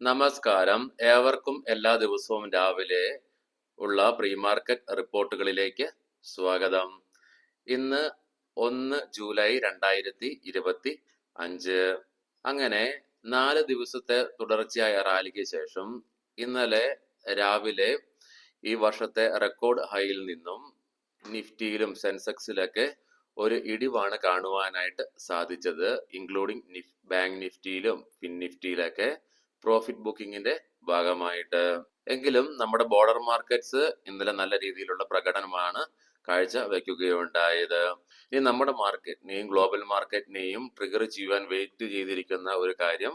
നമസ്കാരം. ഏവർക്കും എല്ലാ ദിവസവും രാവിലെ ഉള്ള പ്രീ മാർക്കറ്റ് റിപ്പോർട്ടുകളിലേക്ക് സ്വാഗതം. ഇന്ന് 1 ജൂലൈ 2025. അങ്ങനെ 4 ദിവസത്തെ തുടർച്ചയായ റാലിക്ക് ശേഷം ഇന്നലെ രാവിലെ ഈ വർഷത്തെ റെക്കോർഡ് ഹൈയിൽ നിന്നും നിഫ്റ്റിയിലും സെൻസെക്സിലൊക്കെ ഒരു ഇടിവാണ് കാണുവാനായിട്ട് സാധിച്ചത്. ഇൻക്ലൂഡിംഗ് ബാങ്ക് നിഫ്റ്റിയിലും ഫിൻ നിഫ്റ്റിയിലൊക്കെ പ്രോഫിറ്റ് ബുക്കിങ്ങിന്റെ ഭാഗമായിട്ട്. എങ്കിലും നമ്മുടെ ബോർഡർ മാർക്കറ്റ്സ് ഇന്നലെ നല്ല രീതിയിലുള്ള പ്രകടനമാണ് കാഴ്ച വയ്ക്കുകയുണ്ടായത്. ഇനി നമ്മുടെ മാർക്കറ്റിനെയും ഗ്ലോബൽ മാർക്കറ്റിനെയും ട്രിഗർ ചെയ്യുവാൻ വെയിറ്റ് ചെയ്തിരിക്കുന്ന ഒരു കാര്യം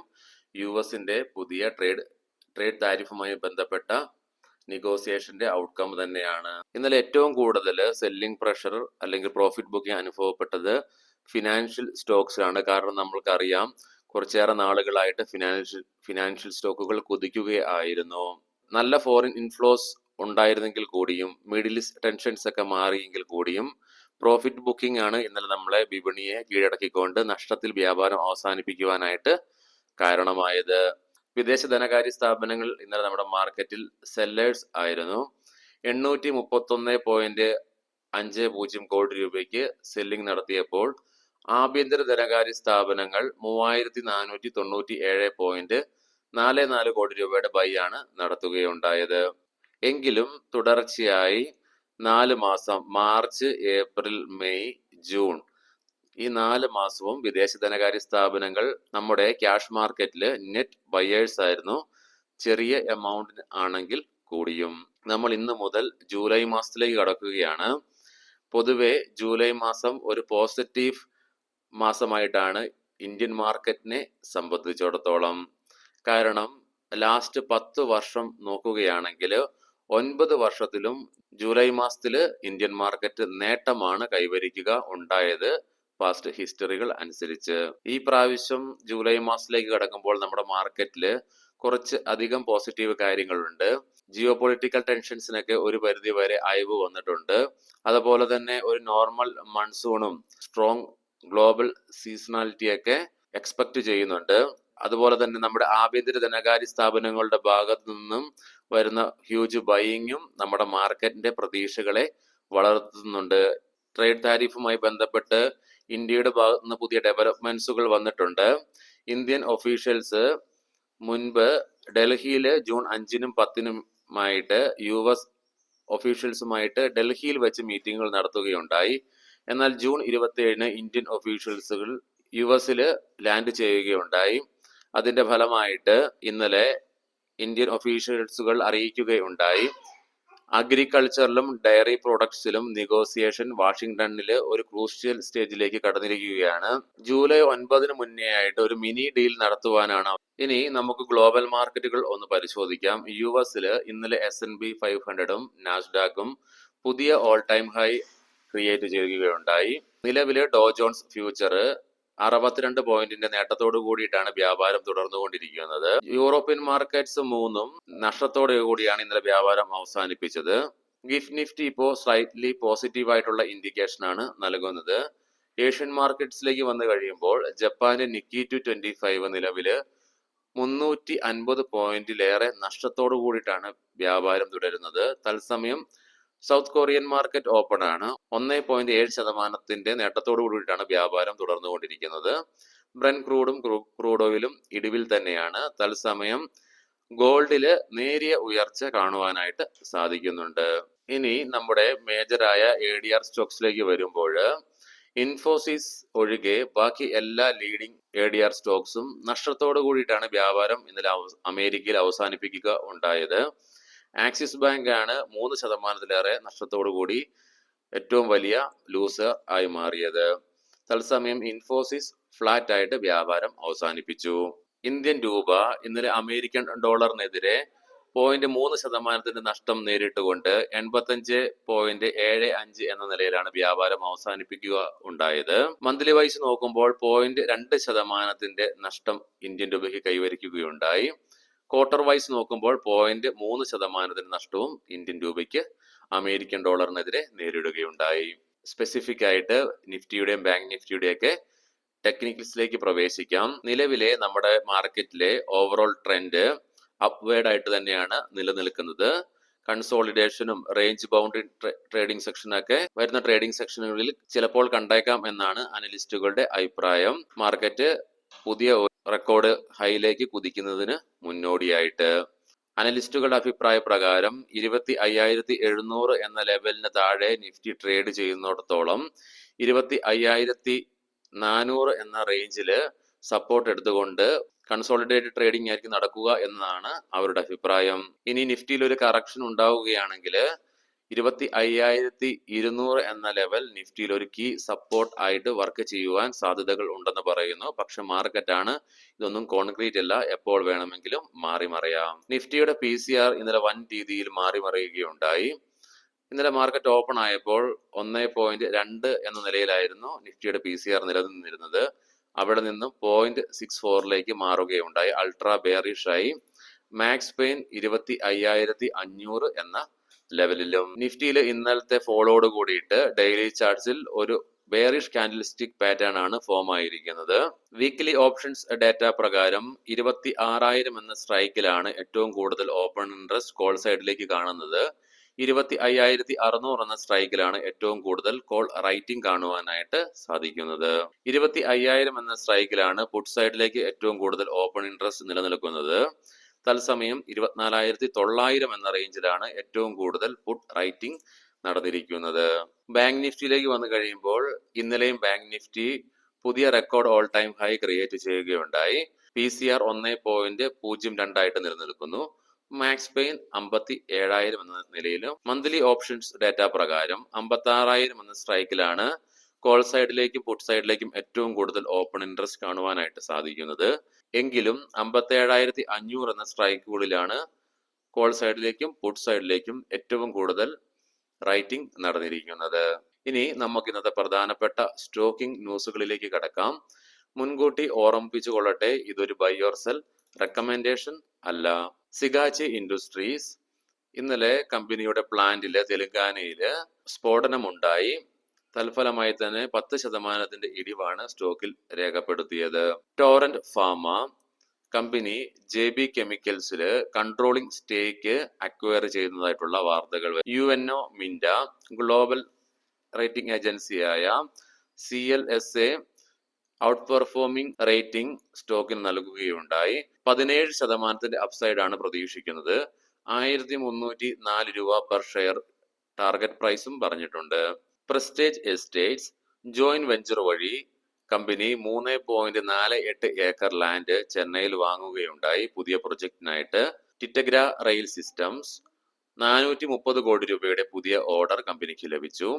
യുഎസിന്റെ പുതിയ ട്രേഡ് താരിഫുമായി ബന്ധപ്പെട്ട നെഗോസിയേഷന്റെ ഔട്ട്കം തന്നെയാണ്. ഇന്നലെ ഏറ്റവും കൂടുതൽ സെല്ലിംഗ് പ്രഷർ അല്ലെങ്കിൽ പ്രോഫിറ്റ് ബുക്കിംഗ് അനുഭവപ്പെട്ടത് ഫിനാൻഷ്യൽ സ്റ്റോക്സിലാണ്. കാരണം നമ്മൾക്കറിയാം കുറച്ചേറെ നാളുകളായിട്ട് ഫിനാൻഷ്യൽ സ്റ്റോക്കുകൾ കുതിക്കുകയായിരുന്നു. നല്ല ഫോറിൻ ഇൻഫ്ലോസ് ഉണ്ടായിരുന്നെങ്കിൽ കൂടിയും മിഡിൽ ഈസ്റ്റ് ടെൻഷൻസ് ഒക്കെ മാറിയെങ്കിൽ കൂടിയും പ്രോഫിറ്റ് ബുക്കിംഗ് ആണ് ഇന്നലെ നമ്മളെ വിപണിയെ കീഴടക്കിക്കൊണ്ട് നഷ്ടത്തിൽ വ്യാപാരം അവസാനിപ്പിക്കുവാനായിട്ട് കാരണമായത്. വിദേശ ധനകാര്യ സ്ഥാപനങ്ങൾ ഇന്നലെ നമ്മുടെ മാർക്കറ്റിൽ സെല്ലേഴ്സ് ആയിരുന്നു. 831.50 കോടി രൂപയ്ക്ക് സെല്ലിംഗ് നടത്തിയപ്പോൾ ആഭ്യന്തര ധനകാര്യ സ്ഥാപനങ്ങൾ 3497.44 കോടി രൂപയുടെ ബൈ ആണ് നടത്തുകയുണ്ടായത്. എങ്കിലും തുടർച്ചയായി 4 മാസം മാർച്ച്, ഏപ്രിൽ, മെയ്, ജൂൺ ഈ 4 മാസവും വിദേശ ധനകാര്യ സ്ഥാപനങ്ങൾ നമ്മുടെ ക്യാഷ് മാർക്കറ്റിൽ നെറ്റ് ബയേഴ്സ് ആയിരുന്നു. ചെറിയ എമൗണ്ട് ആണെങ്കിൽ കൂടിയും. നമ്മൾ ഇന്ന് മുതൽ ജൂലൈ മാസത്തിലേക്ക് കടക്കുകയാണ്. പൊതുവെ ജൂലൈ മാസം ഒരു പോസിറ്റീവ് മാസമായിട്ടാണ് ഇന്ത്യൻ മാർക്കറ്റിനെ സംബന്ധിച്ചിടത്തോളം. കാരണം ലാസ്റ്റ് 10 വർഷം നോക്കുകയാണെങ്കിൽ 9 വർഷത്തിലും ജൂലൈ മാസത്തിൽ ഇന്ത്യൻ മാർക്കറ്റ് നേട്ടമാണ് കൈവരിക്കുക ഉണ്ടായത് പാസ്റ്റ് ഹിസ്റ്ററികൾ അനുസരിച്ച്. ഈ പ്രാവശ്യം ജൂലൈ മാസത്തിലേക്ക് കടക്കുമ്പോൾ നമ്മുടെ മാർക്കറ്റിൽ കുറച്ച് അധികം പോസിറ്റീവ് കാര്യങ്ങളുണ്ട്. ജിയോ പൊളിറ്റിക്കൽ ടെൻഷൻസിനൊക്കെ ഒരു പരിധി വരെ അയവ് വന്നിട്ടുണ്ട്. അതുപോലെ തന്നെ ഒരു നോർമൽ മൺസൂണും സ്ട്രോങ് ഗ്ലോബൽ സീസണാലിറ്റിയൊക്കെ എക്സ്പെക്ട് ചെയ്യുന്നുണ്ട്. അതുപോലെ തന്നെ നമ്മുടെ ആഭ്യന്തര ധനകാര്യ സ്ഥാപനങ്ങളുടെ ഭാഗത്തു നിന്നും വരുന്ന ഹ്യൂജ് ബൈയിങ്ങും നമ്മുടെ മാർക്കറ്റിന്റെ പ്രതീക്ഷകളെ വളർത്തുന്നുണ്ട്. ട്രേഡ് താരിഫുമായി ബന്ധപ്പെട്ട് ഇന്ത്യയുടെ ഭാഗത്തു നിന്ന് പുതിയ ഡെവലപ്മെന്റ്സുകൾ വന്നിട്ടുണ്ട്. ഇന്ത്യൻ ഒഫീഷ്യൽസ് മുൻപ് ഡൽഹിയിൽ ജൂൺ 5-നും 10-നുമായിട്ട് US ഒഫീഷ്യൽസുമായിട്ട് ഡൽഹിയിൽ വെച്ച് മീറ്റിങ്ങുകൾ നടത്തുകയുണ്ടായി. എന്നാൽ ജൂൺ 27-ന് ഇന്ത്യൻ ഒഫീഷ്യൽസുകൾ US ലാൻഡ് ചെയ്യുകയുണ്ടായി. അതിന്റെ ഫലമായിട്ട് ഇന്നലെ ഇന്ത്യൻ ഒഫീഷ്യൽസുകൾ അറിയിക്കുകയുണ്ടായി, അഗ്രികൾച്ചറിലും ഡയറി പ്രൊഡക്ട്സിലും നെഗോസിയേഷൻ വാഷിംഗ്ടണിൽ ഒരു ക്രൂഷ്യൽ സ്റ്റേജിലേക്ക് കടന്നിരിക്കുകയാണ്. ജൂലൈ 9-ന് മുന്നേ ആയിട്ട് ഒരു മിനി ഡീൽ നടത്തുവാനാണ്. ഇനി നമുക്ക് ഗ്ലോബൽ മാർക്കറ്റുകൾ ഒന്ന് പരിശോധിക്കാം. US ഇന്നലെ S&P 500-ഉം നാസ്ഡാക്കും പുതിയ ഓൾ ടൈം ഹൈ ക്രിയേറ്റ് ചെയ്യുകയുണ്ടായി. നിലവിലെ ഡോ ജോൺസ് ഫ്യൂച്ചർ 62 പോയിന്റിന്റെ നേട്ടത്തോടു കൂടിയിട്ടാണ് വ്യാപാരം തുടർന്നുകൊണ്ടിരിക്കുന്നത്. യൂറോപ്യൻ മാർക്കറ്റ്സ് 3-ഉം നഷ്ടത്തോടു കൂടിയാണ് ഇന്നലെ വ്യാപാരം അവസാനിപ്പിച്ചത്. ഗിഫ്റ്റ് നിഫ്റ്റി ഇപ്പോൾ സ്ലൈറ്റ്ലി പോസിറ്റീവ് ആയിട്ടുള്ള ഇൻഡിക്കേഷൻ ആണ് നൽകുന്നത്. ഏഷ്യൻ മാർക്കറ്റ്സിലേക്ക് വന്നു കഴിയുമ്പോൾ ജപ്പാന്റെ നിക്കി 225 നിലവില് 350 പോയിന്റിലേറെ നഷ്ടത്തോടു കൂടിയിട്ടാണ് വ്യാപാരം തുടരുന്നത്. തത്സമയം സൗത്ത് കൊറിയൻ മാർക്കറ്റ് ഓപ്പൺ ആണ്. 1.7% നേട്ടത്തോടു കൂടിയിട്ടാണ് വ്യാപാരം തുടർന്നുകൊണ്ടിരിക്കുന്നത്. ബ്രന്റ് ക്രൂഡും ക്രൂഡ് ഓയിലും ഇടിവിൽ തന്നെയാണ്. തത്സമയം ഗോൾഡില് നേരിയ ഉയർച്ച കാണുവാനായിട്ട് സാധിക്കുന്നുണ്ട്. ഇനി നമ്മുടെ മേജറായ ADR സ്റ്റോക്സിലേക്ക് വരുമ്പോൾ ഇൻഫോസിസ് ഒഴികെ ബാക്കി എല്ലാ ലീഡിംഗ് ADR സ്റ്റോക്സും നഷ്ടത്തോടു കൂടിയിട്ടാണ് വ്യാപാരം ഇന്നലെ അമേരിക്കയിൽ അവസാനിപ്പിക്കുക ഉണ്ടായത്. ആക്സിസ് ബാങ്ക് ആണ് 3%-ലേറെ നഷ്ടത്തോടു കൂടി ഏറ്റവും വലിയ ലൂസർ ആയി മാറിയത്. തത്സമയം ഇൻഫോസിസ് ഫ്ലാറ്റ് ആയിട്ട് വ്യാപാരം അവസാനിപ്പിച്ചു. ഇന്ത്യൻ രൂപ ഇന്നലെ അമേരിക്കൻ ഡോളറിനെതിരെ 0.3% നഷ്ടം നേരിട്ടുകൊണ്ട് 85.75 എന്ന നിലയിലാണ് വ്യാപാരം അവസാനിപ്പിക്കുക ഉണ്ടായത്. മന്ത്ലി വൈസ് നോക്കുമ്പോൾ 0.2% നഷ്ടം ഇന്ത്യൻ രൂപയ്ക്ക് കൈവരിക്കുകയുണ്ടായി. ക്വാർട്ടർ വൈസ് നോക്കുമ്പോൾ 0.3% നഷ്ടവും ഇന്ത്യൻ രൂപയ്ക്ക് അമേരിക്കൻ ഡോളറിനെതിരെ നേരിടുകയുണ്ടായി. സ്പെസിഫിക് ആയിട്ട് നിഫ്റ്റിയുടെയും ബാങ്ക് നിഫ്റ്റിയുടെയൊക്കെ ടെക്നിക്കൽസിലേക്ക് പ്രവേശിക്കാം. നിലവിലെ നമ്മുടെ മാർക്കറ്റിലെ ഓവറോൾ ട്രെൻഡ് അപ്വേർഡ് ആയിട്ട് തന്നെയാണ് നിലനിൽക്കുന്നത്. കൺസോളിഡേഷനും റേഞ്ച് ബൗണ്ടറി ട്രേഡിംഗ് സെക്ഷനൊക്കെ വരുന്ന ട്രേഡിംഗ് സെക്ഷനുകളിൽ ചിലപ്പോൾ കണ്ടേക്കാം എന്നാണ് അനലിസ്റ്റുകളുടെ അഭിപ്രായം. മാർക്കറ്റ് പുതിയ റെക്കോർഡ് ഹൈയിലേക്ക് കുതിക്കുന്നതിന് മുന്നോടിയായിട്ട് അനലിസ്റ്റുകളുടെ അഭിപ്രായ പ്രകാരം 25,700 എന്ന ലെവലിന് താഴെ നിഫ്റ്റി ട്രേഡ് ചെയ്യുന്നിടത്തോളം 25,400 എന്ന റേഞ്ചില് സപ്പോർട്ട് എടുത്തുകൊണ്ട് കൺസോളിഡേറ്റഡ് ട്രേഡിംഗ് ആയിരിക്കും നടക്കുക എന്നതാണ് അവരുടെ അഭിപ്രായം. ഇനി നിഫ്റ്റിയിൽ ഒരു കറക്ഷൻ ഉണ്ടാവുകയാണെങ്കിൽ 25,200 എന്ന ലെവൽ നിഫ്റ്റിയിൽ ഒരു കീ സപ്പോർട്ട് ആയിട്ട് വർക്ക് ചെയ്യുവാൻ സാധ്യതകൾ ഉണ്ടെന്ന് പറയുന്നു. പക്ഷെ മാർക്കറ്റാണ്, ഇതൊന്നും കോൺക്രീറ്റ് അല്ല, എപ്പോൾ വേണമെങ്കിലും മാറി മറിയാം. നിഫ്റ്റിയുടെ PCR ഇന്നലെ വൻ രീതിയിൽ മാറി മറിയുകയുണ്ടായി. ഇന്നലെ മാർക്കറ്റ് ഓപ്പൺ ആയപ്പോൾ 1.2 എന്ന നിലയിലായിരുന്നു നിഫ്റ്റിയുടെ PCR നിലനിന്നിരുന്നത്. അവിടെ നിന്നും 0.64 മാറുകയുണ്ടായി. അൾട്രാ ബെയറിഷ് ആയി. മാക്സ് പെയിൻ 25,500 എന്ന ലെവലിലും. നിഫ്റ്റിയിൽ ഇന്നലത്തെ ഫോളോയോട് കൂടിയിട്ട് ഡെയിലി ചാർട്ട്സിൽ ഒരു ബെയറിഷ് കാൻഡിൽസ്റ്റിക് പാറ്റേൺ ആണ് ഫോം ആയിരിക്കുന്നത്. വീക്ക്ലി ഓപ്ഷൻസ് ഡാറ്റ പ്രകാരം 26,000 എന്ന സ്ട്രൈക്കിലാണ് ഏറ്റവും കൂടുതൽ ഓപ്പൺ ഇൻട്രസ്റ്റ് കോൾ സൈഡിലേക്ക് കാണുന്നത്. 25,600 എന്ന സ്ട്രൈക്കിലാണ് ഏറ്റവും കൂടുതൽ കോൾ റൈറ്റിംഗ് കാണുവാനായിട്ട് സാധിക്കുന്നത്. 25,000 എന്ന സ്ട്രൈക്കിലാണ് പുട്ട് സൈഡിലേക്ക് ഏറ്റവും കൂടുതൽ ഓപ്പൺ ഇൻട്രസ്റ്റ് നിലനിൽക്കുന്നത്. തത്സമയം 24,900 എന്ന റേഞ്ചിലാണ് ഏറ്റവും കൂടുതൽ പുട്ട് റൈറ്റിംഗ് നടന്നിരിക്കുന്നത്. ബാങ്ക് നിഫ്റ്റിയിലേക്ക് വന്നു കഴിയുമ്പോൾ ഇന്നലെയും ബാങ്ക് നിഫ്റ്റി പുതിയ record all time high create ചെയ്യുകയുണ്ടായി. PCR 1.02 ആയിട്ട് നിലനിൽക്കുന്നു. മാക്സ് പെയിൻ 57,000 എന്ന നിലയിലും. മന്ത്ലി ഓപ്ഷൻസ് ഡാറ്റ പ്രകാരം 56,000 എന്ന സ്ട്രൈക്കിലാണ് കോൾ സൈഡിലേക്കും പുട്ട് സൈഡിലേക്കും ഏറ്റവും കൂടുതൽ ഓപ്പൺ ഇൻട്രസ്റ്റ് കാണുവാനായിട്ട് സാധിക്കുന്നത്. എങ്കിലും 57,500 എന്ന സ്ട്രൈക്കുകളിലാണ് കോൾ സൈഡിലേക്കും പുട്ട് സൈഡിലേക്കും ഏറ്റവും കൂടുതൽ റൈറ്റിംഗ് നടന്നിരിക്കുന്നത്. ഇനി നമുക്ക് ഇന്നത്തെ പ്രധാനപ്പെട്ട സ്റ്റോക്കിംഗ് ന്യൂസുകളിലേക്ക് കടക്കാം. മുൻകൂട്ടി ഓർമ്മിപ്പിച്ചു കൊള്ളട്ടെ, ഇതൊരു ബൈ ഓർ സെൽ റെക്കമെൻഡേഷൻ അല്ല. സിഗാച്ചി ഇൻഡസ്ട്രീസ് ഇന്നലെ കമ്പനിയുടെ പ്ലാന്റില് തെലങ്കാനയില് സ്ഫോടനമുണ്ടായി. തൽഫലമായി തന്നെ 10% ഇടിവാണ് സ്റ്റോക്കിൽ രേഖപ്പെടുത്തിയത്. ടോറന്റ് ഫാർമ കമ്പനി JB കെമിക്കൽസില് കൺട്രോളിംഗ് സ്റ്റേക്ക് അക്വയർ ചെയ്യുന്നതായിട്ടുള്ള വാർത്തകൾ. UNO മിൻഡ ഗ്ലോബൽ റേറ്റിംഗ് ഏജൻസിയായ CLSA ഔട്ട് പെർഫോമിംഗ് റേറ്റിംഗ് സ്റ്റോക്കിന് നൽകുകയുണ്ടായി. 17% അപ്സൈഡ് ആണ് പ്രതീക്ഷിക്കുന്നത്. 1,304 രൂപ പെർ ഷെയർ ടാർഗറ്റ് പ്രൈസും പറഞ്ഞിട്ടുണ്ട്. പ്രസ്റ്റേജ് എസ്റ്റേറ്റ്സ് ജോയിന്റ് വെഞ്ചർ വഴി കമ്പനി 3.48 ഏക്കർ ലാൻഡ് ചെന്നൈയിൽ വാങ്ങുകയുണ്ടായി പുതിയ പ്രൊജക്ടിനായിട്ട്. ടിറ്റഗ്ര റെയിൽ സിസ്റ്റംസ് 430 കോടി രൂപയുടെ പുതിയ ഓർഡർ കമ്പനിക്ക് ലഭിച്ചു.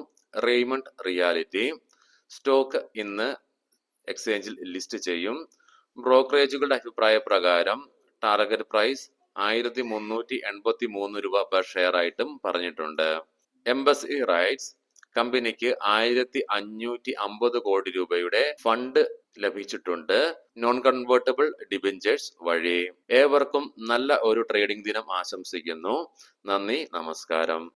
റെയ്മണ്ട് റിയാലിറ്റി സ്റ്റോക്ക് ഇന്ന് എക്സ്ചേഞ്ചിൽ ലിസ്റ്റ് ചെയ്യും. ബ്രോക്കറേജുകളുടെ അഭിപ്രായ പ്രകാരം ടാർഗറ്റ് പ്രൈസ് 1,383 രൂപ പെർ ഷെയർ ആയിട്ടും പറഞ്ഞിട്ടുണ്ട്. എംബസി റൈറ്റ്സ് കമ്പനിക്ക് 1,550 കോടി രൂപയുടെ ഫണ്ട് ലഭിച്ചിട്ടുണ്ട് നോൺ കൺവേർട്ടബിൾ ഡിബെഞ്ചേഴ്സ് വഴി. ഏവർക്കും നല്ല ഒരു ട്രേഡിംഗ് ദിനം ആശംസിക്കുന്നു. നന്ദി, നമസ്കാരം.